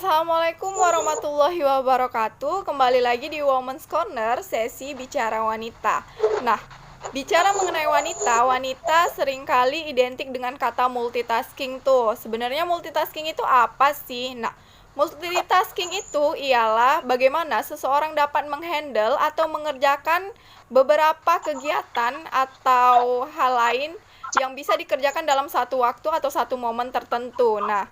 Assalamualaikum warahmatullahi wabarakatuh. Kembali lagi di Women's Corner, sesi bicara wanita. Nah, bicara mengenai wanita, wanita seringkali identik dengan kata multitasking tuh. Sebenarnya multitasking itu apa sih? Nah, multitasking itu ialah bagaimana seseorang dapat menghandle atau mengerjakan beberapa kegiatan atau hal lain yang bisa dikerjakan dalam satu waktu atau satu momen tertentu. Nah,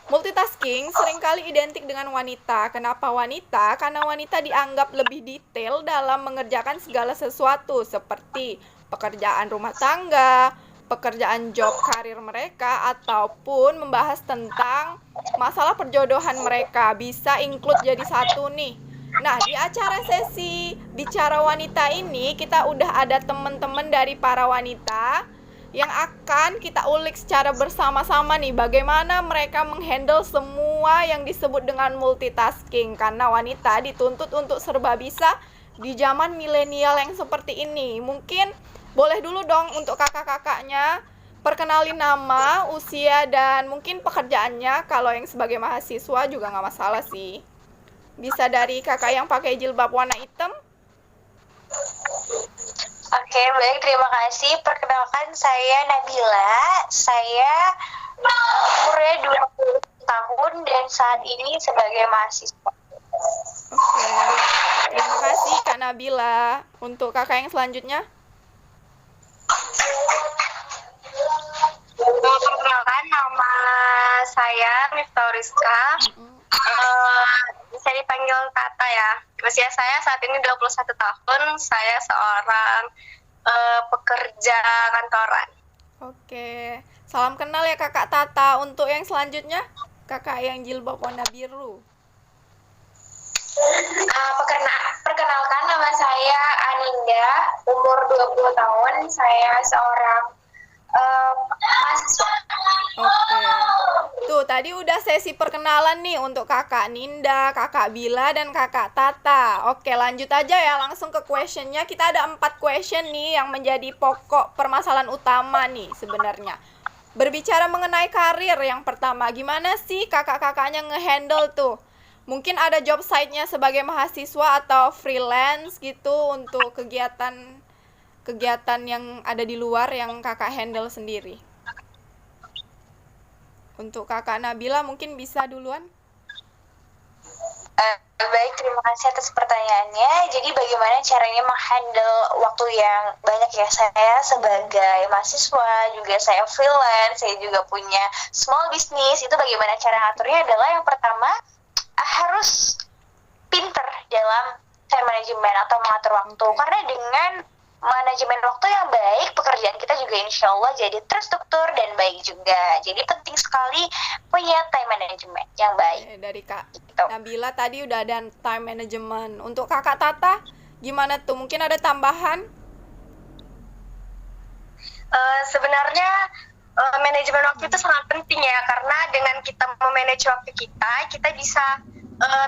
multitasking seringkali identik dengan wanita. Kenapa wanita? Karena wanita dianggap lebih detail dalam mengerjakan segala sesuatu seperti pekerjaan rumah tangga, pekerjaan job karir mereka, ataupun membahas tentang masalah perjodohan mereka. Bisa include jadi satu nih. Nah, di acara sesi bicara wanita ini kita udah ada teman-teman dari para wanita yang akan kita ulik secara bersama-sama nih bagaimana mereka menghandle semua yang disebut dengan multitasking, karena wanita dituntut untuk serba bisa di zaman milenial yang seperti ini. Mungkin boleh dulu dong untuk kakak-kakaknya perkenalin nama, usia, dan mungkin pekerjaannya. Kalau yang sebagai mahasiswa juga nggak masalah sih. Bisa dari kakak yang pakai jilbab warna hitam. Oke, baik, terima kasih. Perkenalkan, saya Nabila. Saya umurnya 20 tahun dan saat ini sebagai mahasiswa. Oke, terima kasih Kak Nabila. Untuk kakak yang selanjutnya. Perkenalkan, nama saya Miftah Rizka. Bisa dipanggil Tata ya. Usia saya saat ini 21 tahun. Saya seorang pekerja kantoran. Oke, salam kenal ya kakak Tata. Untuk yang selanjutnya, kakak yang jilbab warna biru. Perkenalkan, nama saya Aninda, umur 20 tahun. Saya seorang mahasiswa. Oke. Tuh, tadi udah sesi perkenalan nih untuk kakak Ninda, kakak Bila, dan kakak Tata. Oke, lanjut aja ya langsung ke questionnya. Kita ada 4 question nih yang menjadi pokok permasalahan utama nih sebenarnya. Berbicara mengenai karir, yang pertama, gimana sih kakak-kakaknya ngehandle tuh? Mungkin ada job site-nya sebagai mahasiswa atau freelance gitu untuk kegiatan yang ada di luar yang kakak handle sendiri. Untuk kakak Nabila mungkin bisa duluan. Baik, terima kasih atas pertanyaannya. Jadi bagaimana caranya menghandle waktu yang banyak ya? Saya sebagai mahasiswa, juga saya freelance, saya juga punya small business. Itu bagaimana cara ngaturnya adalah yang pertama, harus pinter dalam time management atau mengatur waktu. Karena dengan manajemen waktu yang baik, pekerjaan kita juga insya Allah jadi terstruktur dan baik juga. Jadi penting sekali punya time management yang baik. Dari Kak gitu. Nabila tadi udah ada time management. Untuk kakak Tata, gimana tuh? Mungkin ada tambahan? Sebenarnya manajemen waktu itu sangat penting ya, karena dengan kita memanage waktu kita bisa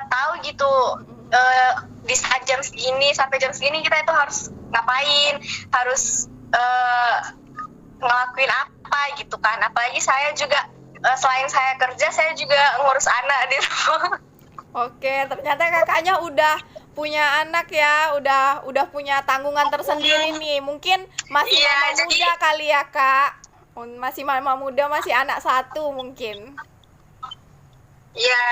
tahu gitu di saat jam segini sampai jam segini kita itu harus ngapain, harus ngelakuin apa gitu kan. Apalagi saya juga selain saya kerja, saya juga ngurus anak di rumah. Oke, ternyata kakaknya udah punya anak ya, udah punya tanggungan tersendiri nih. Mungkin masih mama muda kali ya Kak. Masih mama muda, masih anak satu mungkin. Iya.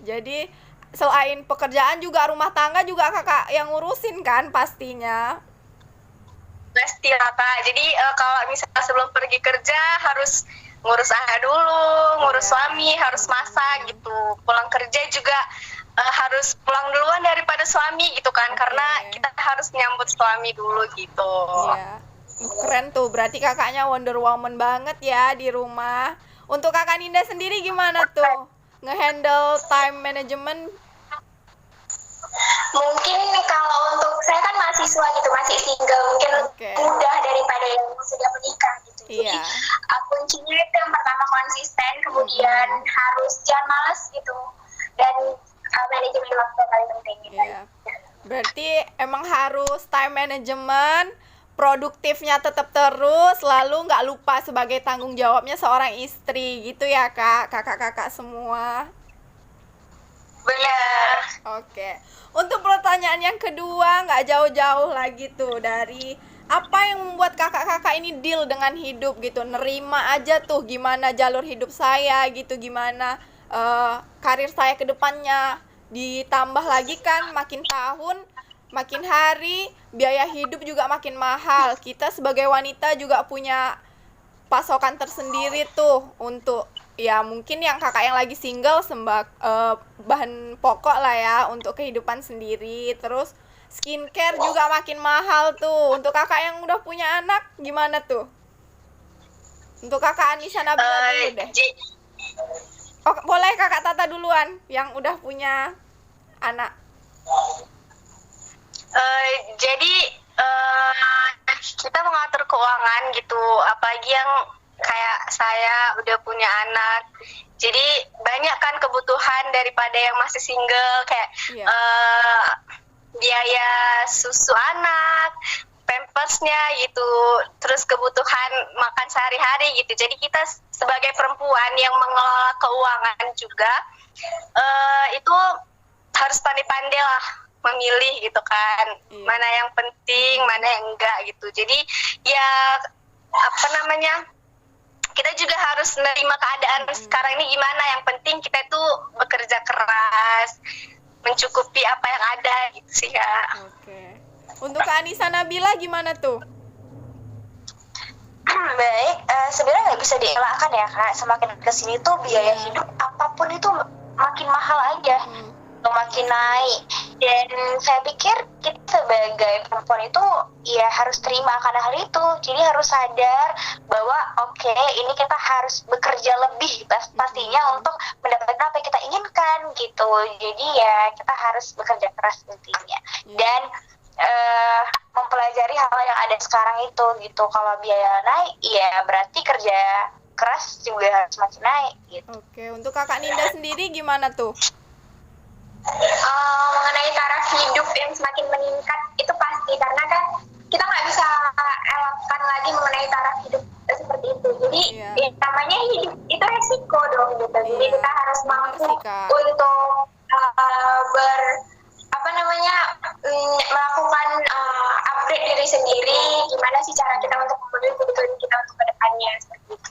Jadi selain pekerjaan juga rumah tangga juga kakak yang ngurusin kan pastinya. Pasti lah Kak. Jadi kalau misalnya sebelum pergi kerja harus ngurus anak dulu, ngurus suami, harus masak gitu. Pulang kerja juga harus pulang duluan daripada suami gitu kan, karena kita harus nyambut suami dulu gitu. Iya. Keren tuh, berarti kakaknya Wonder Woman banget ya di rumah. Untuk kakak Ninda sendiri gimana tuh? Ngehandle time management? Mungkin kalau untuk saya kan mahasiswa gitu, masih single, mungkin mudah daripada yang sudah menikah gitu. Iya. Jadi kuncinya itu yang pertama konsisten, kemudian harus jangan malas gitu, dan manajemen waktu paling penting gitu. Iya. Berarti emang harus time management, produktifnya tetap terus, lalu nggak lupa sebagai tanggung jawabnya seorang istri gitu ya Kak, kakak-kakak semua. Benar. Oke. Untuk pertanyaan yang kedua, nggak jauh-jauh lagi tuh dari apa yang membuat kakak-kakak ini deal dengan hidup gitu, nerima aja tuh gimana jalur hidup saya gitu, gimana karir saya ke depannya. Ditambah lagi kan makin tahun, makin hari, biaya hidup juga makin mahal. Kita sebagai wanita juga punya pasokan tersendiri tuh untuk ya mungkin yang kakak yang lagi single bahan pokok lah ya untuk kehidupan sendiri, terus skincare juga makin mahal tuh. Untuk kakak yang udah punya anak gimana tuh? Untuk kakak Anissa Nabila dulu deh. Oh, boleh kakak Tata duluan yang udah punya anak. Jadi kita mengatur keuangan gitu, apalagi yang kayak saya udah punya anak. Jadi banyak kan kebutuhan daripada yang masih single, kayak Iya. biaya susu anak, pampersnya gitu, terus kebutuhan makan sehari-hari gitu. Jadi kita sebagai perempuan yang mengelola keuangan juga itu harus pandai-pandai lah memilih gitu kan, Iya. mana yang penting, mana yang enggak gitu. Jadi ya apa namanya, kita juga harus menerima keadaan sekarang ini gimana. Yang penting kita tuh bekerja keras, mencukupi apa yang ada gitu sih Kak. Oke. Untuk Kak Anissa Nabila gimana tuh? Baik, sebenarnya nggak bisa dielakkan ya Kak, semakin kesini tuh biaya hidup apapun itu makin mahal aja, makin naik. Dan saya pikir kita sebagai perempuan itu ya harus terima akan hal itu. Jadi harus sadar bahwa oke, ini kita harus bekerja lebih pastinya untuk mendapatkan apa yang kita inginkan gitu. Jadi ya kita harus bekerja keras intinya. Dan mempelajari hal yang ada sekarang itu gitu. Kalau biaya naik ya berarti kerja keras juga harus makin naik gitu. Oke, untuk kakak Ninda sendiri gimana tuh? Mengenai taraf hidup yang semakin meningkat itu pasti, karena kan kita nggak bisa elakkan lagi mengenai taraf hidup seperti itu. Jadi namanya hidup itu resiko dong gitu. Jadi kita harus mampu untuk melakukan upgrade diri sendiri. Gimana sih cara kita untuk memenuhi kebutuhan kita untuk kedepannya seperti itu.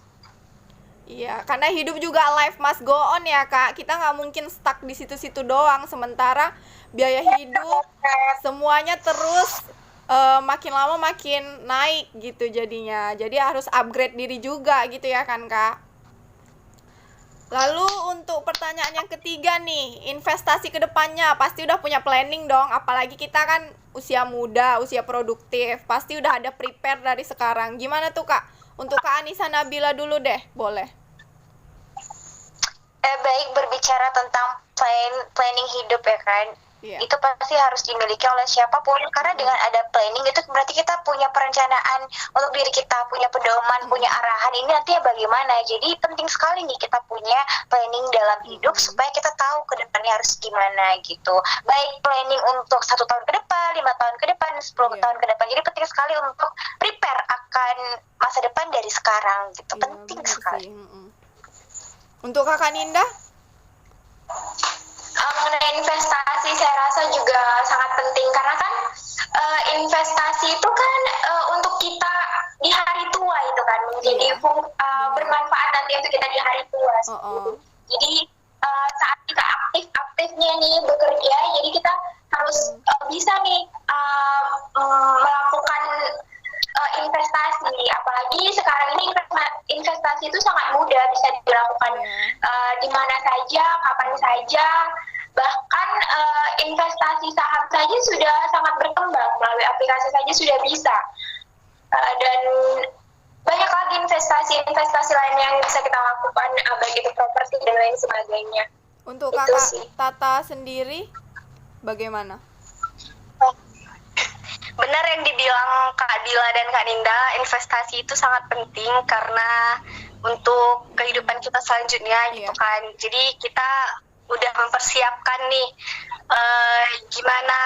Iya, karena hidup juga life must go on ya Kak. Kita nggak mungkin stuck di situ-situ doang. Sementara biaya hidup semuanya terus makin lama makin naik gitu jadinya. Jadi harus upgrade diri juga gitu ya kan Kak. Lalu untuk pertanyaan yang ketiga nih, investasi ke depannya pasti udah punya planning dong. Apalagi kita kan usia muda, usia produktif. Pasti udah ada prepare dari sekarang. Gimana tuh Kak? Untuk Kak Anissa Nabila dulu deh, boleh. Baik, berbicara tentang planning hidup ya kan, itu pasti harus dimiliki oleh siapapun. Karena dengan ada planning itu berarti kita punya perencanaan untuk diri kita, punya pedoman, punya arahan ini nantinya bagaimana. Jadi penting sekali nih kita punya planning dalam hidup supaya kita tahu ke depannya harus gimana gitu. Baik planning untuk 1 tahun ke depan, 5 tahun ke depan, 10 tahun ke depan. Jadi penting sekali untuk prepare akan masa depan dari sekarang gitu. Penting sekali. Untuk Kakak Ninda? Mengenai investasi saya rasa juga sangat penting, karena kan investasi itu kan untuk kita di hari tua itu kan menjadi bermanfaat nanti untuk kita di hari tua. Jadi saat kita aktifnya nih bekerja, jadi kita harus bisa nih melakukan investasi. Apalagi sekarang ini investasi itu sangat mudah, bisa dilakukan di mana saja, kapan saja. Bahkan investasi saham saja sudah sangat berkembang, melalui aplikasi saja sudah bisa. Dan banyak lagi investasi lain yang bisa kita lakukan, baik itu properti dan lain sebagainya. Untuk Kakak Tata sendiri bagaimana? Benar yang dibilang Kak Dila dan Kak Ninda, investasi itu sangat penting karena untuk kehidupan kita selanjutnya gitu kan. Jadi kita udah mempersiapkan nih gimana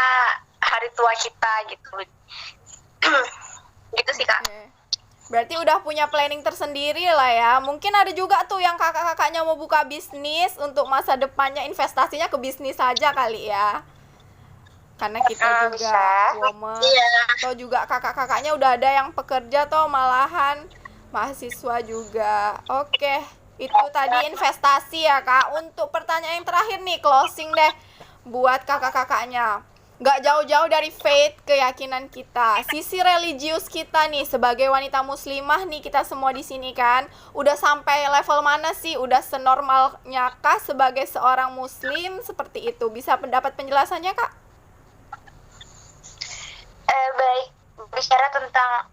hari tua kita gitu. Gitu sih Kak. Berarti udah punya planning tersendiri lah ya. Mungkin ada juga tuh yang kakak-kakaknya mau buka bisnis untuk masa depannya, investasinya ke bisnis saja kali ya. Karena kita juga Bisa. woman, Iya. atau juga kakak-kakaknya udah ada yang pekerja toh, malahan mahasiswa juga. Oke, itu tadi investasi ya Kak. Untuk pertanyaan yang terakhir nih, closing deh buat kakak-kakaknya. Nggak jauh-jauh dari faith, keyakinan kita, sisi religius kita nih sebagai wanita muslimah nih, kita semua di sini kan udah sampai level mana sih? Udah senormalnya kah sebagai seorang muslim seperti itu? Bisa pendapat penjelasannya Kak? Baik, bicara tentang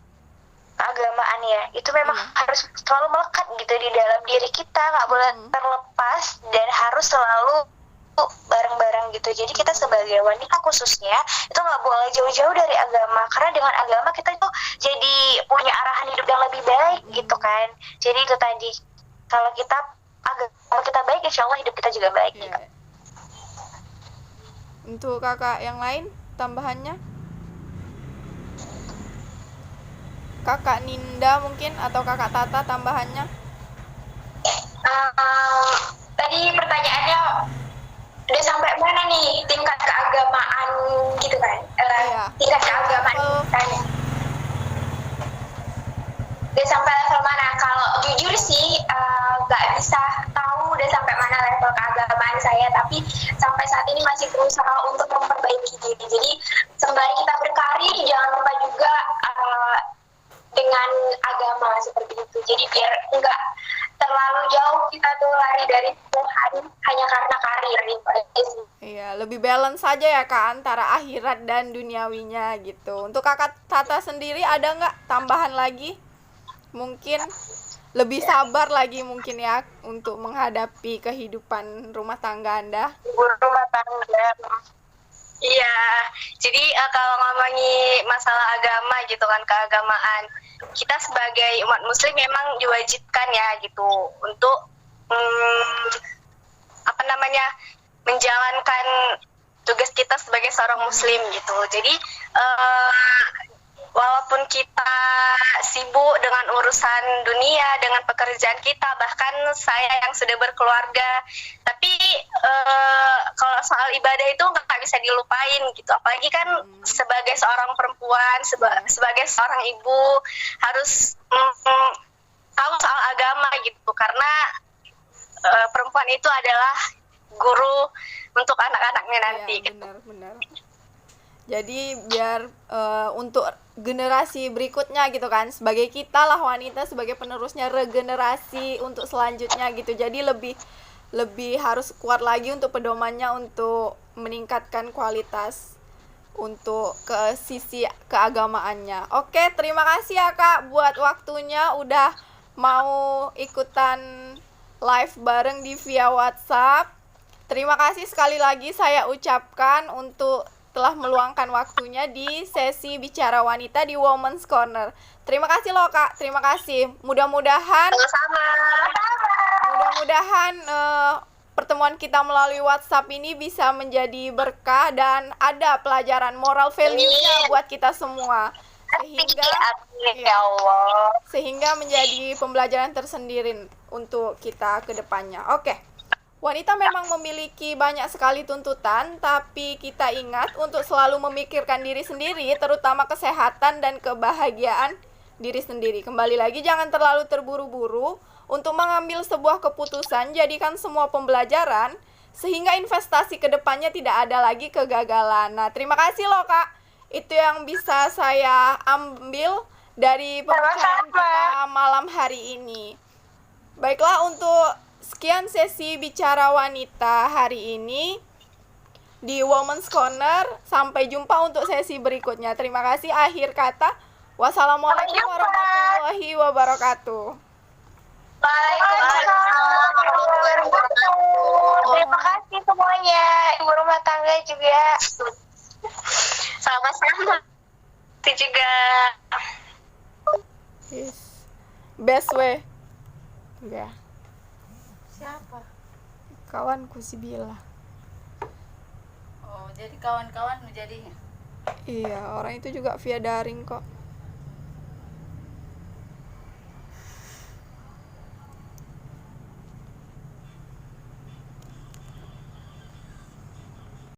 keagamaan ya, itu memang harus selalu melekat gitu di dalam diri kita, nggak boleh terlepas dan harus selalu bareng-bareng gitu. Jadi kita sebagai wanita khususnya itu nggak boleh jauh-jauh dari agama, karena dengan agama kita itu jadi punya arahan hidup yang lebih baik gitu kan. Jadi itu tadi, kalau agama kita baik, insya Allah hidup kita juga baik gitu. Untuk kakak yang lain tambahannya, kakak Ninda mungkin atau kakak Tata tambahannya. Tadi pertanyaannya udah sampai mana nih tingkat keagamaan gitu kan? Tingkat keagamaan tanya. Udah sampai level mana? Kalau jujur sih nggak bisa tahu udah sampai mana level keagamaan saya, tapi sampai saat ini masih berusaha untuk memperbaiki diri. Jadi sembari kita berkarir, jangan lupa juga dengan agama seperti itu. Jadi biar enggak terlalu jauh kita tuh lari dari Tuhan hanya karena karir gitu. Iya, lebih balance saja ya Kak antara akhirat dan duniawinya gitu. Untuk kakak Tata sendiri ada nggak tambahan lagi? Mungkin lebih sabar lagi mungkin ya untuk menghadapi kehidupan rumah tangga Anda. Rumah tangga. Iya, jadi kalau ngomongin masalah agama gitu kan, keagamaan, kita sebagai umat muslim memang diwajibkan ya gitu untuk menjalankan tugas kita sebagai seorang muslim gitu. Jadi walaupun kita sibuk dengan urusan dunia, dengan pekerjaan kita, bahkan saya yang sudah berkeluarga, tapi kalau soal ibadah itu nggak bisa dilupain gitu. Apalagi kan sebagai seorang perempuan, sebagai seorang ibu harus tahu soal agama gitu, karena perempuan itu adalah guru untuk anak-anaknya nanti. Iya, benar. Jadi biar untuk generasi berikutnya gitu kan, sebagai kita lah wanita sebagai penerusnya regenerasi untuk selanjutnya gitu. Jadi lebih harus kuat lagi untuk pedomannya untuk meningkatkan kualitas untuk ke sisi keagamaannya. Oke, terima kasih ya Kak buat waktunya udah mau ikutan live bareng di via WhatsApp. Terima kasih sekali lagi saya ucapkan untuk telah meluangkan waktunya di sesi Bicara Wanita di Women's Corner. Terima kasih loh Kak, terima kasih. Mudah-mudahan pertemuan kita melalui WhatsApp ini bisa menjadi berkah dan ada pelajaran moral value-nya buat kita semua. Sehingga menjadi pembelajaran tersendiri untuk kita ke depannya. Oke. Wanita memang memiliki banyak sekali tuntutan, tapi kita ingat untuk selalu memikirkan diri sendiri, terutama kesehatan dan kebahagiaan diri sendiri. Kembali lagi, jangan terlalu terburu-buru untuk mengambil sebuah keputusan, jadikan semua pembelajaran, sehingga investasi ke depannya tidak ada lagi kegagalan. Nah, terima kasih loh Kak. Itu yang bisa saya ambil dari pembicaraan kita malam hari ini. Baiklah, untuk sekian sesi Bicara Wanita hari ini di Women's Corner. Sampai jumpa untuk sesi berikutnya. Terima kasih. Akhir kata, wassalamualaikum warahmatullahi wabarakatuh. Waalaikumsalam warahmatullahi wabarakatuh. Terima kasih semuanya, ibu rumah tangga juga. Sama-sama. Itu juga. Best way. Enggak. Siapa? Kawanku si Bila. Oh, jadi kawan-kawan jadinya. Iya, orang itu juga via daring kok.